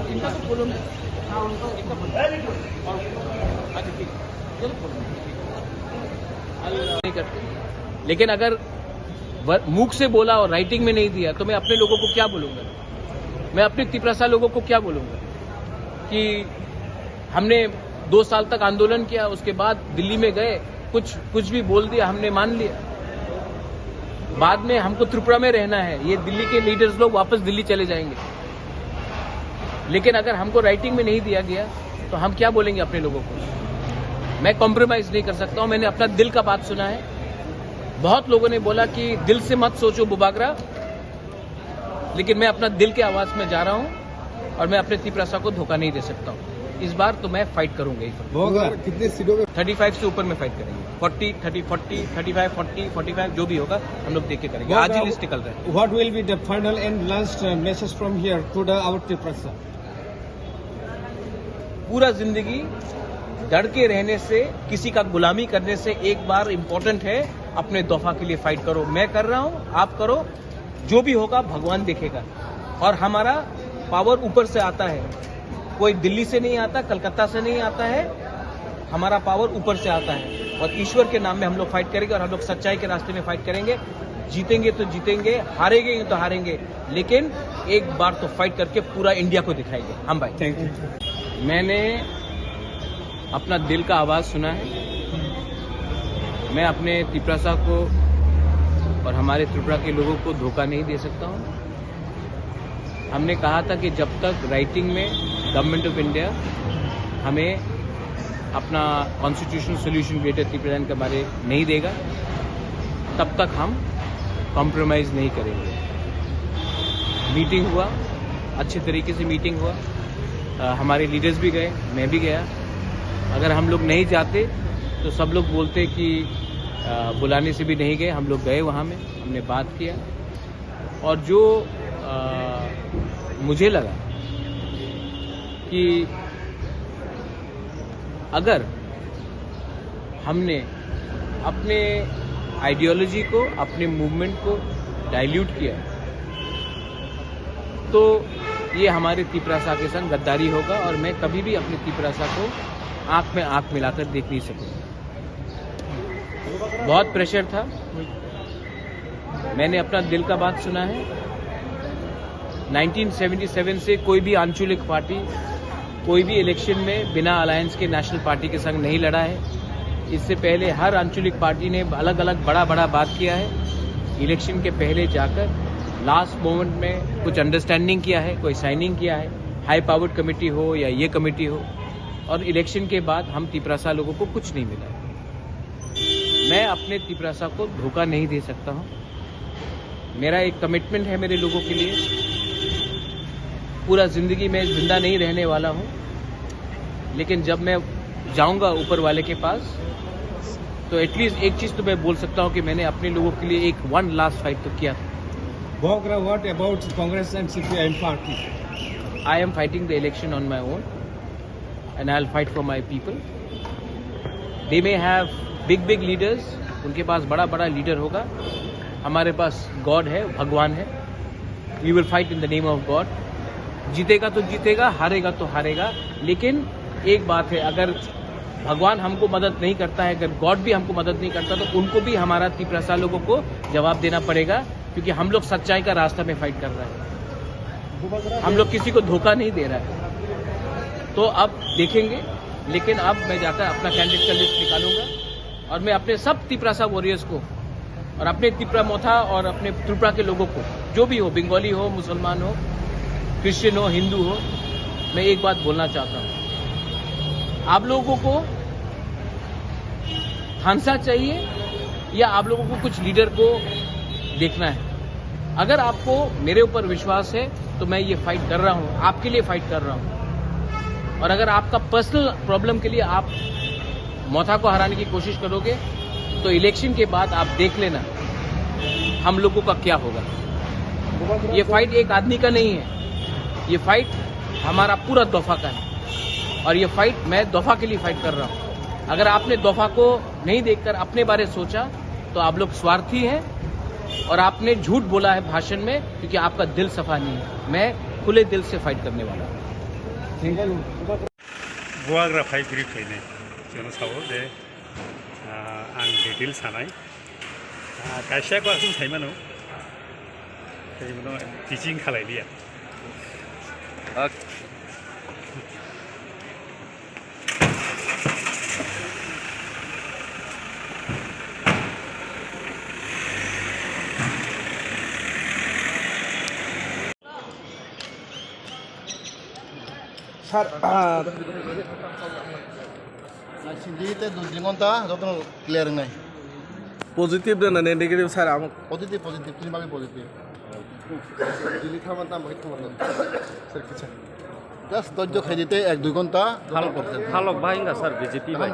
इनका तो बोलो नहीं करते, लेकिन अगर मुख से बोला और राइटिंग में नहीं दिया तो मैं अपने लोगों को क्या बोलूंगा? मैं अपने तिपरासा लोगों को क्या बोलूंगा कि हमने 2 साल तक आंदोलन किया, उसके बाद दिल्ली में गए, कुछ भी बोल दिया, हमने मान लिया। बाद में हमको त्रिपुरा में रहना है, ये दिल्ली के लीडर्स लोग वापस दिल्ली चले जाएंगे। लेकिन अगर हमको राइटिंग में नहीं दिया गया तो हम क्या बोलेंगे अपने लोगों को? मैं कॉम्प्रोमाइज नहीं कर सकता हूं। मैंने अपना दिल का बात सुना है। बहुत लोगों ने बोला कि दिल से मत सोचो बुबागरा, लेकिन मैं अपना दिल के आवाज में जा रहा हूं और मैं अपने तिपरासा को धोखा नहीं दे सकता हूं। इस बार तो मैं फाइट करूंगा। कितने सीटों में? 35 से ऊपर में फाइट करेंगे। 40, 30, 40, 35, 40, 45 जो भी होगा हम लोग देख के करेंगे। आज ही लिस्ट निकल रहा है। What will be the final and last message from here to our Tiprasa? पूरा जिंदगी डर के रहने से, किसी का गुलामी करने से एक बार इम्पोर्टेंट है अपने दफा के लिए फाइट करो। मैं कर रहा हूं, आप करो, जो भी होगा भगवान देखेगा। और हमारा पावर ऊपर से आता है, कोई दिल्ली से नहीं आता, कलकत्ता से नहीं आता है, हमारा पावर ऊपर से आता है। और ईश्वर के नाम में हम लोग फाइट करेंगे और हम लोग सच्चाई के रास्ते में फाइट करेंगे। जीतेंगे तो जीतेंगे, हारेंगे तो हारेंगे, लेकिन एक बार तो फाइट करके पूरा इंडिया को दिखाएंगे हम भाई। Thank you. मैंने अपना दिल का आवाज सुना है। मैं अपने तिपरासा को और हमारे त्रिपुरा के लोगों को धोखा नहीं दे सकता हूं। हमने कहा था कि जब तक राइटिंग में गवर्नमेंट ऑफ इंडिया हमें अपना कॉन्स्टिट्यूशनल सोल्यूशन ग्रेटर त्रिपुरा के बारे नहीं देगा, तब तक हम कॉम्प्रोमाइज नहीं करेंगे। मीटिंग हुआ, अच्छे तरीके से मीटिंग हुआ, हमारे लीडर्स भी गए, मैं भी गया। अगर हम लोग नहीं जाते तो सब लोग बोलते कि बुलाने से भी नहीं गए। हम लोग गए वहाँ में, हमने बात किया और जो मुझे लगा कि अगर हमने अपने आइडियोलॉजी को, अपने मूवमेंट को डाइल्यूट किया तो ये हमारे तिपरासा के संग गद्दारी होगा और मैं कभी भी अपने तिपरासा को आंख में आंख मिलाकर देख नहीं सकूंगा। बहुत प्रेशर था, मैंने अपना दिल का बात सुना है। 1977 से कोई भी आंचलिक पार्टी कोई भी इलेक्शन में बिना अलायंस के नेशनल पार्टी के संग नहीं लड़ा है। इससे पहले हर आंचलिक पार्टी ने अलग अलग बड़ा बात किया है। इलेक्शन के पहले जाकर लास्ट मोमेंट में कुछ अंडरस्टैंडिंग किया है, कोई साइनिंग किया है, हाई पावर्ड कमेटी हो या ये कमेटी हो, और इलेक्शन के बाद हम तिपरासा लोगों को कुछ नहीं मिला। मैं अपने तिपरासा को धोखा नहीं दे सकता हूं। मेरा एक कमिटमेंट है मेरे लोगों के लिए। पूरा जिंदगी में जिंदा नहीं रहने वाला हूं, लेकिन जब मैं जाऊंगा ऊपर वाले के पास तो एटलीस्ट एक चीज तो मैं बोल सकता हूं कि मैंने अपने लोगों के लिए एक वन लास्ट फाइट तो किया था। Bogra, what about Congress and CPIM party? I am fighting the election on my own and I'll fight for my people. They may have big leaders, उनके पास बड़ा लीडर होगा। हमारे पास गॉड है, भगवान है। We will fight in the name of God. जीतेगा तो जीतेगा, हारेगा तो हारेगा। लेकिन एक बात है, अगर भगवान हमको मदद नहीं करता है, अगर गॉड भी हमको मदद नहीं करता, तो उनको भी हमारा तिपरासा लोगों को जवाब देना पड़ेगा, क्योंकि हम लोग सच्चाई का रास्ता में फाइट कर रहे हैं। हम लोग किसी को धोखा नहीं दे रहा है। तो अब देखेंगे, लेकिन अब मैं जाकर अपना कैंडिडेट का लिस्ट निकालूंगा और मैं अपने सब तिपरासा वॉरियर्स को और अपने तिपरा मोथा और अपने त्रिपुरा के लोगों को, जो भी हो, बंगाली हो, मुसलमान हो, क्रिश्चियन हो, हिंदू हो, मैं एक बात बोलना चाहता हूं। आप लोगों को हंसा चाहिए या आप लोगों को कुछ लीडर को देखना है? अगर आपको मेरे ऊपर विश्वास है तो मैं ये फाइट कर रहा हूं, आपके लिए फाइट कर रहा हूं। और अगर आपका पर्सनल प्रॉब्लम के लिए आप मोथा को हराने की कोशिश करोगे तो इलेक्शन के बाद आप देख लेना हम लोगों का क्या होगा। ये फाइट एक आदमी का नहीं है, ये फाइट हमारा पूरा दफा का है और ये फाइट मैं दफा के लिए फाइट कर रहा हूं। अगर आपने दफा को नहीं देखकर अपने बारे सोचा तो आप लोग स्वार्थी हैं और आपने झूठ बोला है भाषण में क्योंकि आपका दिल सफा नहीं है। मैं खुले दिल से फाइट करने वाला हूँ। बुवाग्रा फाइगिरि फैनाय जों सावो जे आं डिटेल सानाय खायसेया क्लासरुम थायोमोन टिचिं खालायलिया স্যার সিন্ডিতে 2 ঘন্টা যত ক্লিয়ার নাই পজিটিভ না নেগেটিভ স্যার আমার পজিটিভ পজিটিভ তিনভাবে পজিটিভ দিল্লি থামান দাম বাকি থামান স্যার কিছু জাস্ট ধৈর্য খাই দিতে 1-2 ঘন্টা ভালো করতে ভালো ভাই না স্যার বিজেপি ভাই